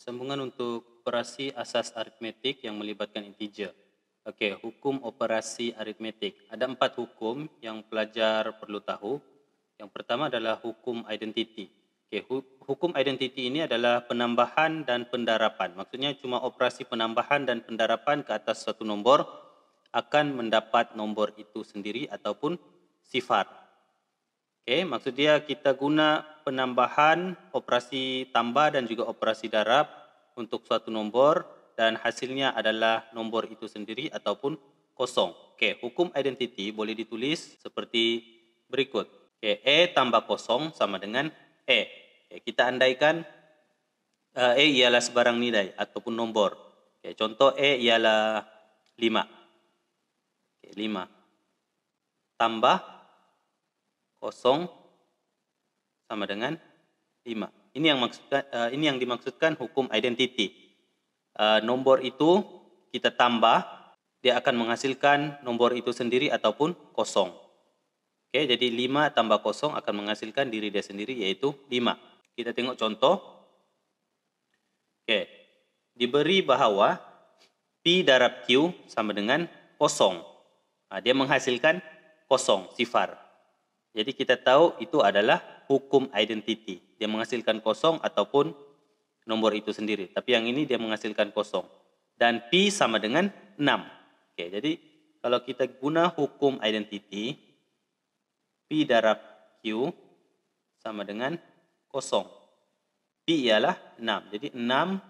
Sambungan untuk operasi asas aritmetik yang melibatkan integer. Okey, hukum operasi aritmetik. Ada 4 hukum yang pelajar perlu tahu. Yang pertama adalah hukum identiti. Okey, hukum identiti ini adalah penambahan dan pendarapan. Maksudnya cuma operasi penambahan dan pendarapan ke atas suatu nombor akan mendapat nombor itu sendiri ataupun sifar. Okey, maksud dia kita guna penambahan, operasi tambah dan juga operasi darab untuk suatu nombor dan hasilnya adalah nombor itu sendiri ataupun kosong. Okey, hukum identiti boleh ditulis seperti berikut. Okey, E tambah kosong sama dengan E. Okey, kita andaikan E ialah sebarang nilai ataupun nombor. Okey, contoh E ialah 5. Okey, 5 tambah kosong sama dengan 5. Ini yang dimaksudkan hukum identiti. Nombor itu kita tambah, dia akan menghasilkan nombor itu sendiri ataupun kosong. Oke, jadi 5 tambah kosong akan menghasilkan diri dia sendiri yaitu 5. Kita tengok contoh. Oke, diberi bahawa P darab Q sama dengan kosong. Dia menghasilkan kosong, sifar. Jadi kita tahu itu adalah hukum identiti. Dia menghasilkan kosong ataupun nomor itu sendiri. Tapi yang ini dia menghasilkan kosong. Dan P sama dengan 6. Oke, jadi kalau kita guna hukum identiti, P darab Q sama dengan kosong. P ialah 6. Jadi 6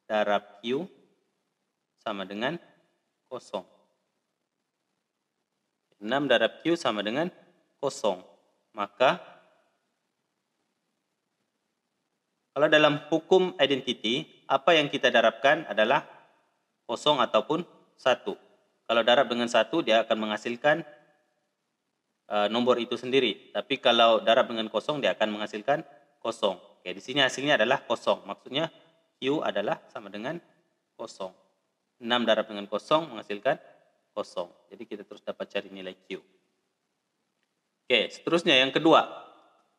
darab Q sama dengan kosong. 6 darab Q sama dengan kosong. Maka kalau dalam hukum identiti, apa yang kita darabkan adalah kosong ataupun 1. Kalau darab dengan 1, dia akan menghasilkan nomor itu sendiri. Tapi kalau darab dengan kosong, dia akan menghasilkan kosong. Oke, di sini hasilnya adalah kosong. Maksudnya Q adalah sama dengan kosong. 6 darab dengan kosong menghasilkan kosong. Jadi kita terus dapat cari nilai Q. Oke, seterusnya yang kedua,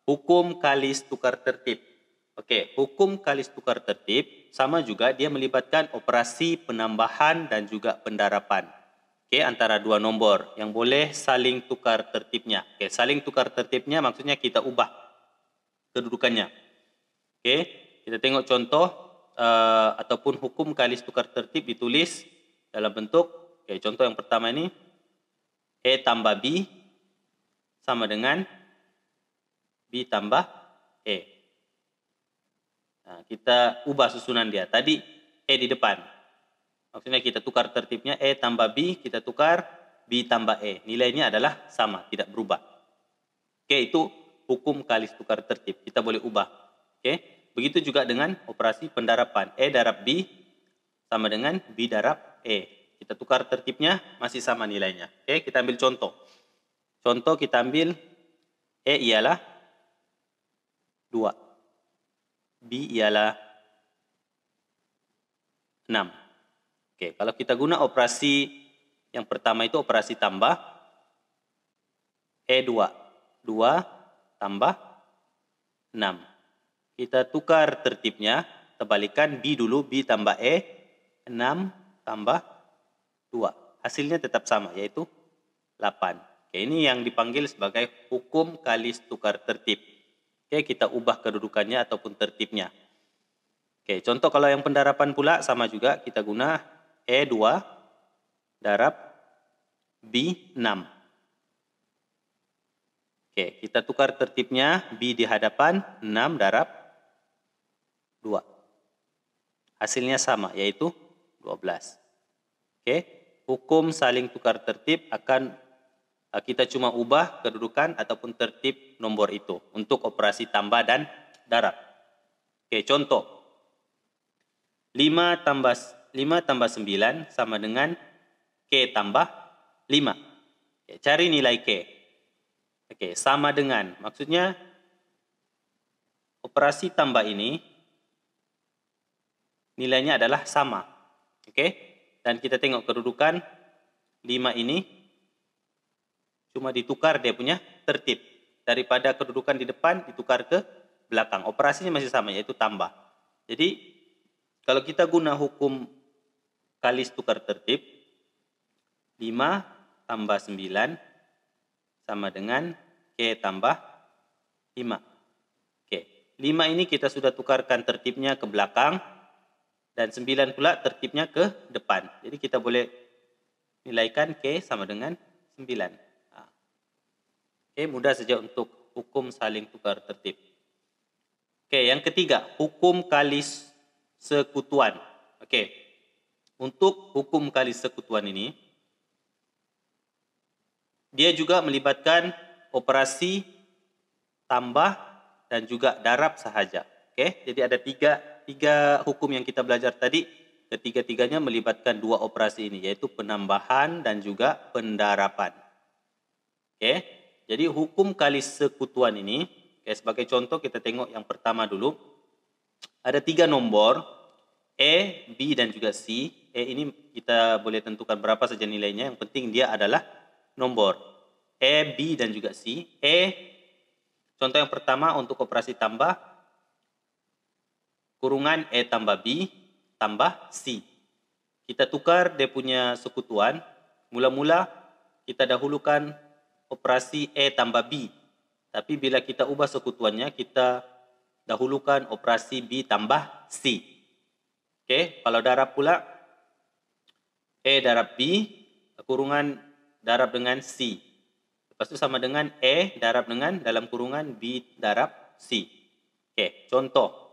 hukum kalis tukar tertib. Oke, hukum kalis tukar tertib sama juga dia melibatkan operasi penambahan dan juga pendarapan. Oke, antara dua nombor yang boleh saling tukar tertibnya. Oke, saling tukar tertibnya maksudnya kita ubah kedudukannya. Oke, kita tengok contoh ataupun hukum kalis tukar tertib ditulis dalam bentuk. Oke, contoh yang pertama ini E tambah B sama dengan B tambah E. Nah, kita ubah susunan dia. Tadi E di depan. Maksudnya kita tukar tertibnya E tambah B, kita tukar B tambah E. Nilainya adalah sama, tidak berubah. Oke, itu hukum kalis tukar tertib. Kita boleh ubah. Oke, begitu juga dengan operasi pendarapan. E darab B sama dengan B darab E. Kita tukar tertibnya masih sama nilainya. Oke, kita ambil contoh. Contoh kita ambil E ialah 2. B ialah 6. Oke, kalau kita guna operasi yang pertama itu operasi tambah. E2. 2 tambah 6. Kita tukar tertibnya, terbalikan B dulu, B tambah E. 6 tambah 2. Hasilnya tetap sama, yaitu 8. Oke, ini yang dipanggil sebagai hukum kalis tukar tertib. Oke, kita ubah kedudukannya ataupun tertibnya. Oke, contoh kalau yang pendarapan pula sama juga, kita guna E2 darab B6. Oke, kita tukar tertibnya, B di hadapan, 6 darab 2. Hasilnya sama, yaitu 12. Oke, hukum saling tukar tertib akan kita cuma ubah kedudukan ataupun tertib nomor itu untuk operasi tambah dan darab. Oke, contoh. 5 tambah 9 sama dengan K tambah 5. Oke, cari nilai K. Oke, sama dengan. Maksudnya operasi tambah ini nilainya adalah sama. Oke, dan kita tengok kedudukan 5 ini cuma ditukar dia punya tertib. Daripada kedudukan di depan ditukar ke belakang. Operasinya masih sama, yaitu tambah. Jadi Kalau kita guna hukum kalis tukar tertib, 5 tambah 9 sama dengan K tambah 5. Oke, 5 ini kita sudah tukarkan tertibnya ke belakang, dan 9 pula tertibnya ke depan. Jadi kita boleh nilaikan K sama dengan 9. Oke, mudah saja untuk hukum saling tukar tertib. Oke, yang ketiga, hukum kalis sekutuan. Oke, untuk hukum kalis sekutuan ini, dia juga melibatkan operasi tambah dan juga darab sahaja. Oke, jadi ada tiga hukum yang kita belajar tadi. Ketiga-tiganya melibatkan dua operasi ini, yaitu penambahan dan juga pendarapan. Oke, jadi hukum kalis sekutuan ini, sebagai contoh kita tengok yang pertama dulu. Ada 3 nombor, E, B dan juga C. E ini kita boleh tentukan berapa saja nilainya, yang penting dia adalah nombor. E, B dan juga C. E, contoh yang pertama untuk operasi tambah, kurungan E tambah B tambah C. Kita tukar dia punya sekutuan. Mula-mula kita dahulukan operasi E tambah B. Tapi bila kita ubah sekutuannya, kita dahulukan operasi B tambah C. Oke, kalau darab pula, E darab B, kurungan darab dengan C. Lepas itu sama dengan E darab dengan dalam kurungan B darab C. Oke, contoh.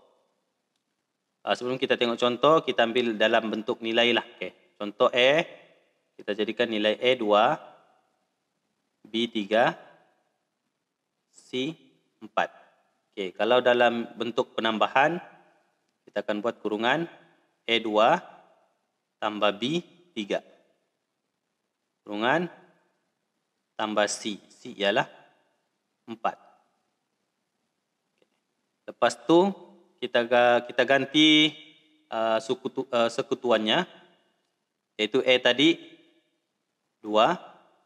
Sebelum kita tengok contoh, kita ambil dalam bentuk nilai lah. Oke, contoh E, kita jadikan nilai E 2, B 3, C 4. Oke, kalau dalam bentuk penambahan, kita akan buat kurungan E 2 tambah B 3. Kurungan tambah C. C ialah 4. Lepas tu kita ganti sekutuannya, yaitu E tadi 2,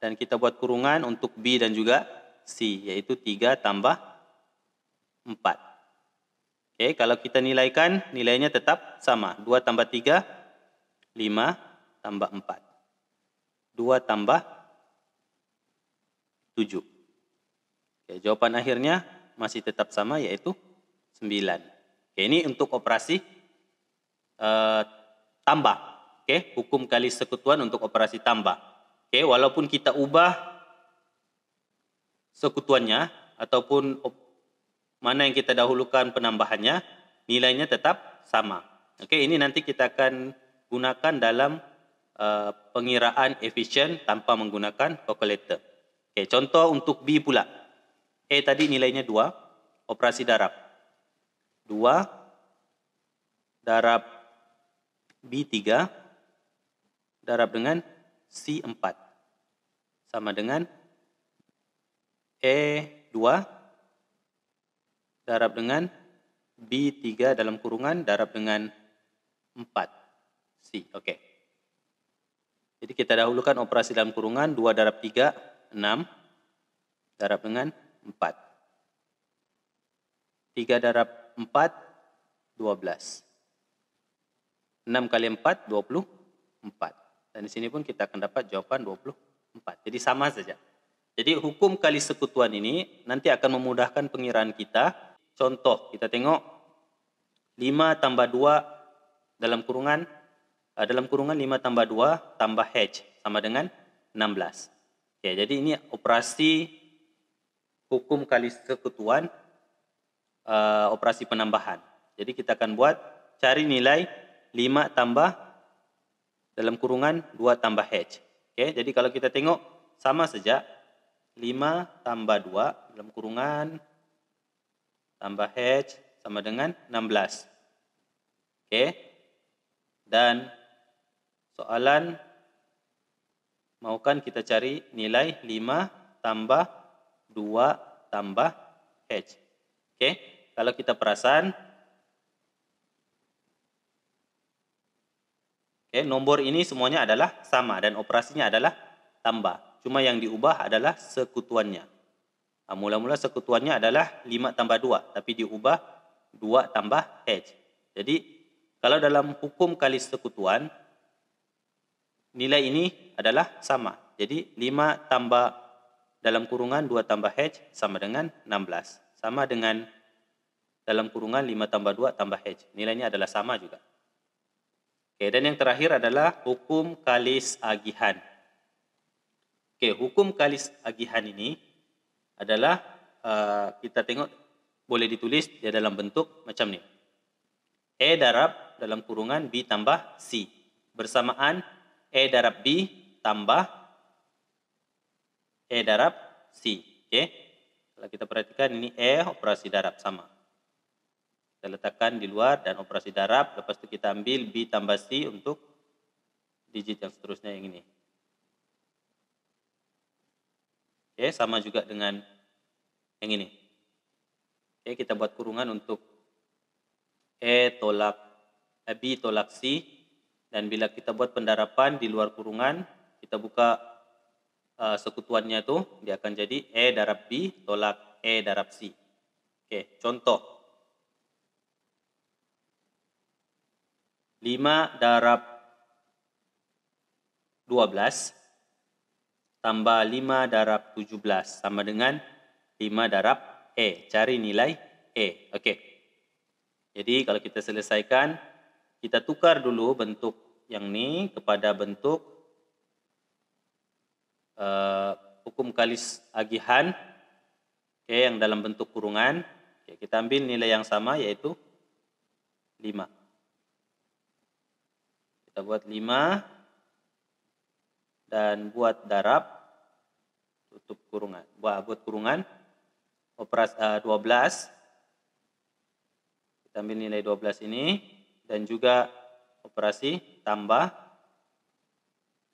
dan kita buat kurungan untuk B dan juga C, yaitu 3 tambah 4. Oke, kalau kita nilaikan, nilainya tetap sama. 2 tambah 3, 5 tambah 4. 2 tambah 7. Oke, jawaban akhirnya masih tetap sama, yaitu 9. Oke, ini untuk operasi tambah. Oke, hukum kalis sekutuan untuk operasi tambah. Oke, walaupun kita ubah sekutuannya ataupun mana yang kita dahulukan penambahannya, nilainya tetap sama. Oke, ini nanti kita akan gunakan dalam pengiraan efisien tanpa menggunakan kalkulator. Oke, contoh untuk B pula. E tadi nilainya 2, operasi darab. 2 darab B 3 darab dengan C 4 sama dengan E 2 darab dengan B 3 dalam kurungan darab dengan 4 C. Oke. Jadi kita dahulukan operasi dalam kurungan 2 darab 3 6 darab dengan 4. 3 darab 4, 12. 6 kali 4, 24. Dan di sini pun kita akan dapat jawaban 24. Jadi sama saja. Jadi hukum kalis sekutuan ini nanti akan memudahkan pengiraan kita. Contoh, kita tengok 5 tambah 2 dalam kurungan 5 tambah 2 tambah H sama dengan 16. Oke, jadi ini operasi hukum kalis sekutuan, operasi penambahan. Jadi kita akan cari nilai 5 tambah dalam kurungan 2 tambah H. Oke, jadi kalau kita tengok sama saja, 5 tambah 2 dalam kurungan tambah H sama dengan 16. Oke, dan soalan maukan kita cari nilai 5 tambah 2 tambah H. Oke, kalau kita perasan, nomor ini semuanya adalah sama dan operasinya adalah tambah. Cuma yang diubah adalah sekutuannya. Mula-mula sekutuannya adalah 5 tambah 2, tapi diubah 2 tambah H. Jadi Kalau dalam hukum kali sekutuan, nilai ini adalah sama. Jadi 5 tambah dalam kurungan 2 tambah H sama dengan 16. Sama dengan dalam kurungan 5 tambah 2 tambah H. Nilainya adalah sama juga. Oke, dan yang terakhir adalah hukum kalis agihan. Oke, hukum kalis agihan ini adalah kita tengok boleh ditulis dia dalam bentuk macam ni. E darab dalam kurungan B tambah C. Bersamaan E darab B tambah E darab C. Oke. Kalau kita perhatikan ini E operasi darab sama. Kita letakkan di luar dan operasi darab. Lepas itu kita ambil B tambah C untuk digit yang seterusnya yang ini. Oke, sama juga dengan yang ini. Oke, kita buat kurungan untuk B tolak C. Dan bila kita buat pendarapan di luar kurungan, kita buka sekutuannya itu, dia akan jadi E darab B tolak E darab C. Oke, contoh. 5 darab 12 tambah 5 darab 17 sama dengan 5 darab E. Cari nilai E. Oke. Jadi kalau kita selesaikan, kita tukar dulu bentuk yang ini kepada bentuk hukum kalis agihan. Oke, yang dalam bentuk kurungan. Oke, kita ambil nilai yang sama yaitu 5. Kita buat 5 dan buat darab, tutup kurungan. Buat kurungan operasi 12. Kita ambil nilai 12 ini dan juga operasi tambah,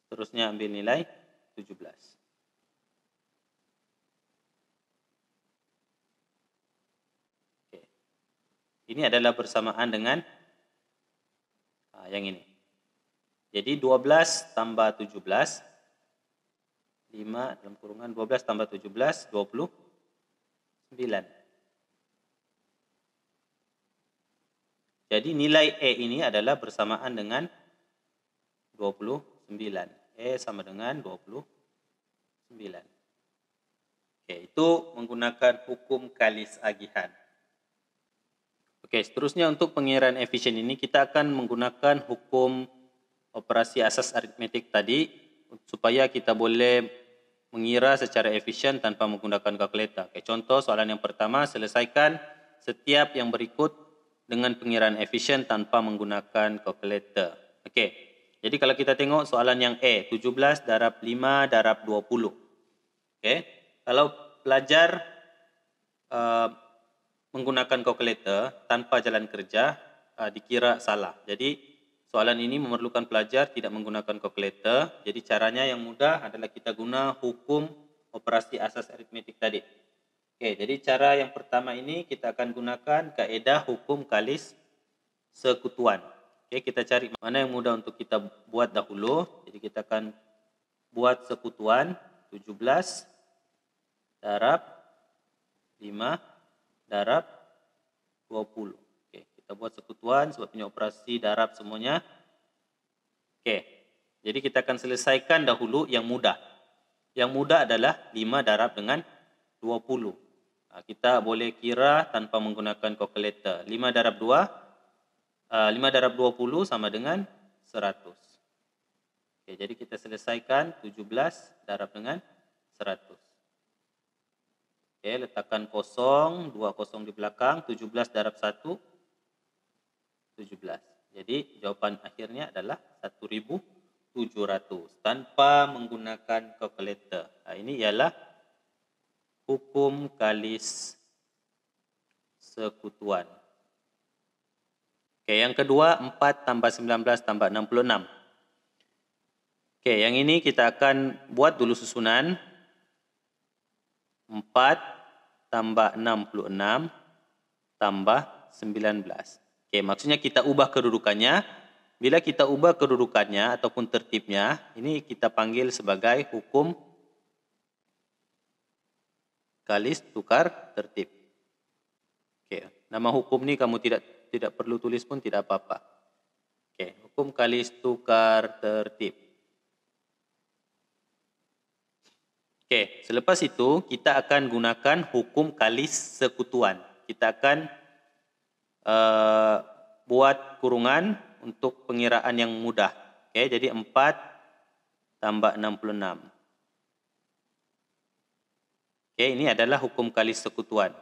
terusnya ambil nilai 17. Oke. Ini adalah bersamaan dengan yang ini. Jadi 12 tambah 17, 5 dalam kurungan 12 tambah 17, 29. Jadi nilai E ini adalah bersamaan dengan 29. E sama dengan 29. Oke, itu menggunakan hukum kalis agihan. Oke, seterusnya untuk pengiraan efisien ini kita akan menggunakan hukum operasi asas aritmetik tadi supaya kita boleh mengira secara efisien tanpa menggunakan kalkulator. Oke, contoh soalan yang pertama, selesaikan setiap yang berikut dengan pengiraan efisien tanpa menggunakan kalkulator. Oke, jadi kalau kita tengok soalan yang E, 17 darab 5 darab 20. Oke, kalau pelajar menggunakan kalkulator tanpa jalan kerja, dikira salah. Jadi soalan ini memerlukan pelajar tidak menggunakan kalkulator. Jadi caranya yang mudah adalah kita guna hukum operasi asas aritmetik tadi. Oke, jadi cara yang pertama ini kita akan gunakan kaedah hukum kalis sekutuan. Oke, kita cari mana yang mudah untuk kita buat dahulu. Jadi kita akan buat sekutuan 17 darab 5 darab 20. Oke, kita buat sekutuan sebab punya operasi darab semuanya. Oke, jadi kita akan selesaikan dahulu yang mudah. Yang mudah adalah 5 darab dengan 20. Kita boleh kira tanpa menggunakan kalkulator. 5 darab 2, 5 darab 20 sama dengan 100. Oke, jadi kita selesaikan 17 darab dengan 100. Oke, letakkan kosong, 2 kosong di belakang, 17 darab 1, 17. Jadi jawaban akhirnya adalah 1700 tanpa menggunakan kalkulator. Ini ialah hukum kalis sekutuan. Oke, yang kedua 4 tambah 19 tambah 66. Oke, yang ini kita akan buat dulu susunan. 4 tambah 66 tambah 19. Oke, maksudnya kita ubah kedudukannya. Bila kita ubah kedudukannya ataupun tertibnya, ini kita panggil sebagai hukum kalis tukar tertib. Oke, nama hukum ini kamu tidak perlu tulis pun tidak apa-apa. hukum kalis tukar tertib. Oke, selepas itu kita akan gunakan hukum kalis sekutuan. Kita akan buat kurungan untuk pengiraan yang mudah. Oke, jadi 4 tambah 66. Oke, ini adalah hukum kalis sekutuan.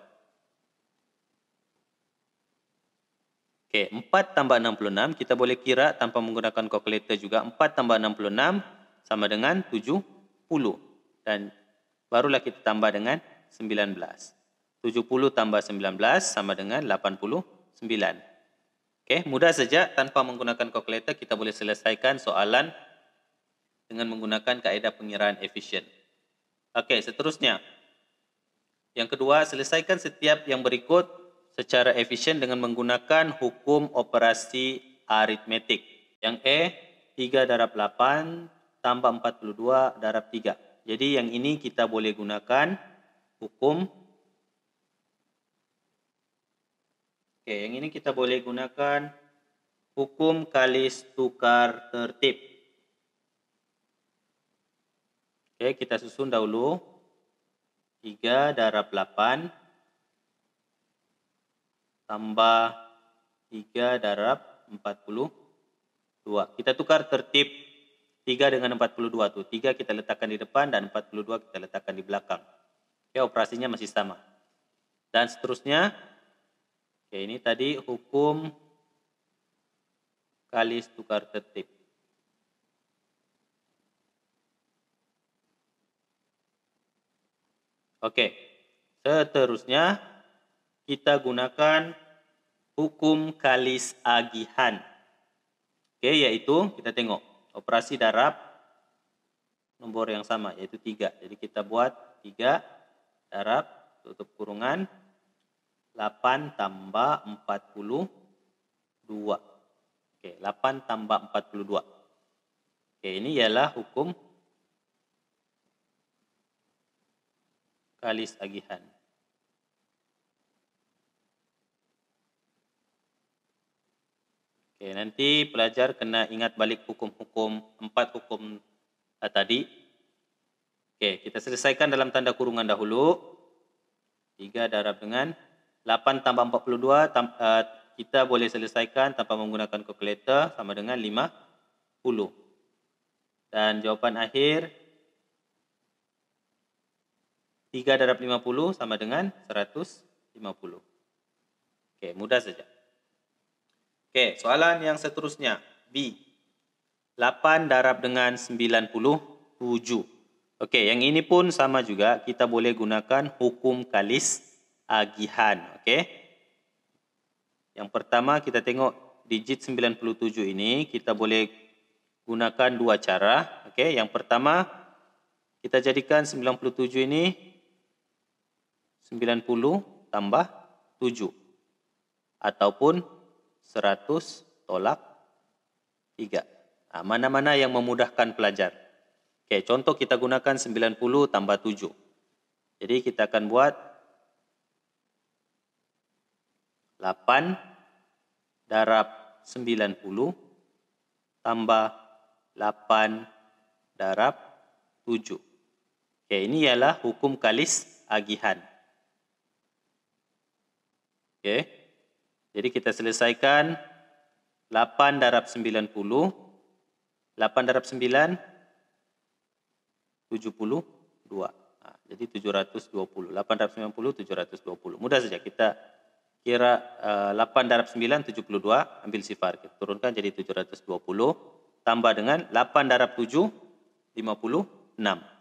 Oke, 4 tambah 66 kita boleh kira tanpa menggunakan kalkulator juga. 4 tambah 66 sama dengan 70. Dan barulah kita tambah dengan 19. 70 tambah 19 sama dengan 89. Oke, mudah saja tanpa menggunakan kalkulator kita boleh selesaikan soalan dengan menggunakan kaedah pengiraan efisien. Oke, seterusnya. Yang kedua, selesaikan setiap yang berikut secara efisien dengan menggunakan hukum operasi aritmetik. Yang E, 3 darab 8 tambah 42 darab 3. Jadi yang ini kita boleh gunakan hukum. Oke, yang ini kita boleh gunakan hukum kalis tukar tertib. Oke, kita susun dahulu. 3 darab 8 tambah 3 darab 42. Kita tukar tertib 3 dengan 42 tuh. 3 kita letakkan di depan dan 42 kita letakkan di belakang. Oke, operasinya masih sama. Dan seterusnya, oke, ini tadi hukum kalis tukar tertib. Oke, seterusnya kita gunakan hukum kalis agihan. Oke, yaitu kita tengok operasi darab nomor yang sama, yaitu 3. Jadi kita buat 3 darab, tutup kurungan, 8 tambah 42. Oke, 8 tambah 42. Oke, ini ialah hukum kalis agihan. Oke, nanti pelajar kena ingat balik hukum-hukum 4 hukum tadi. Oke, kita selesaikan dalam tanda kurungan dahulu. 3 darab dengan 8 tambah 42 kita boleh selesaikan tanpa menggunakan kalkulator sama dengan 50. Dan jawapan akhir 3 darab 50 sama dengan 150. Oke, mudah saja. Oke, soalan yang seterusnya. B. 8 darab dengan 97. Oke, yang ini pun sama juga. Kita boleh gunakan hukum kalis agihan. Oke. Yang pertama kita tengok digit 97 ini. Kita boleh gunakan dua cara. Oke, yang pertama kita jadikan 97 ini 90 tambah 7. Ataupun 100 tolak 3. Nah, mana-mana yang memudahkan pelajar. Oke, contoh kita gunakan 90 tambah 7. Jadi kita akan buat 8 darab 90 tambah 8 darab 7. Oke, ini ialah hukum kalis agihan. Oke. Jadi kita selesaikan 8 darab 90. 8 darab 9 72. Nah, jadi 720. 8 darab 90 720. Mudah saja kita kira 8 darab 9 72, ambil sifar, kita turunkan jadi 720 tambah dengan 8 darab 7 56.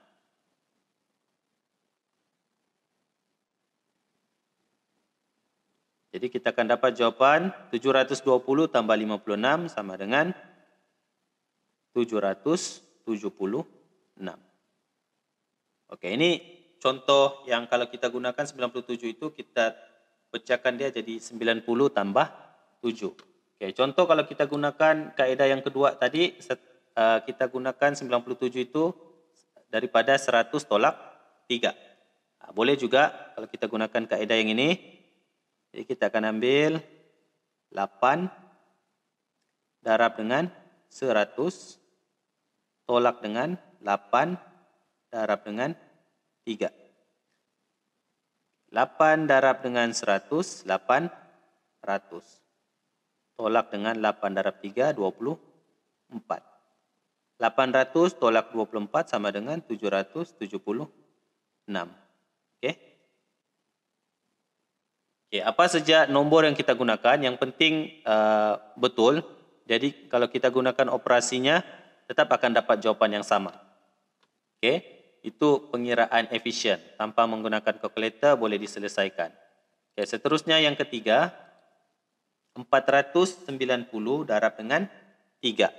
Jadi kita akan dapat jawaban 720 tambah 56 sama dengan 776. Oke, ini contoh yang kalau kita gunakan 97 itu kita pecahkan dia jadi 90 tambah 7. Oke, contoh kalau kita gunakan kaedah yang kedua tadi, kita gunakan 97 itu daripada 100 tolak 3. Nah, boleh juga kalau kita gunakan kaedah yang ini. Jadi kita akan ambil 8 darab dengan 100 tolak dengan 8 darab dengan 3. 8 darab dengan 100, 800. Tolak dengan 8 darab 3, 24. 800 tolak 24 sama dengan 776. Okey. Okey, apa saja nombor yang kita gunakan, yang penting betul. Jadi kalau kita gunakan operasinya, tetap akan dapat jawapan yang sama. Okey, itu pengiraan efisien. Tanpa menggunakan kalkulator boleh diselesaikan. Okey, seterusnya yang ketiga, 490 darab dengan 3.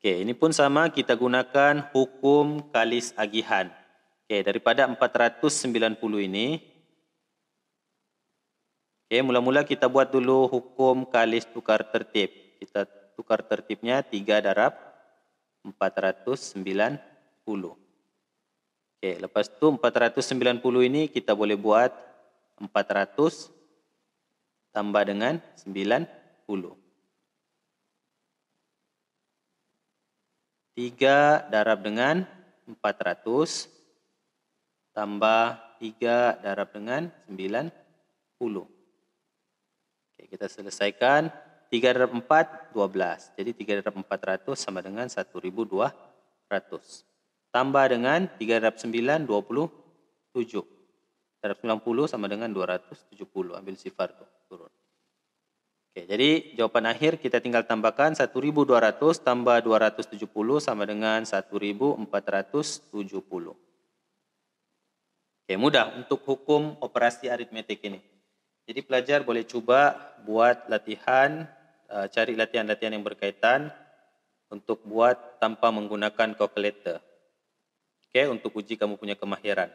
Okey, ini pun sama, kita gunakan hukum kalis agihan. Okey, daripada 490 ini, okey, mula-mula kita buat dulu hukum kalis tukar tertib. Kita tukar tertibnya 3 darab 490. Okey, lepas tu 490 ini kita boleh buat 400 tambah dengan 90. 3 darab dengan 400 tambah 3 darab dengan 90. Okey, kita selesaikan. 3 darab 4, 12. Jadi 3 darab 400 sama dengan 1.200. Tambah dengan 3 darab 9, 27. Darab 90 sama dengan 270. Ambil sifar tu, turun. Okey, jadi jawapan akhir kita tinggal tambahkan 1.200 tambah 270 sama dengan 1.470. Okey, mudah untuk hukum operasi aritmetik ini. Jadi pelajar boleh cuba buat latihan, cari latihan-latihan yang berkaitan untuk buat tanpa menggunakan kalkulator. Okey, untuk uji kamu punya kemahiran.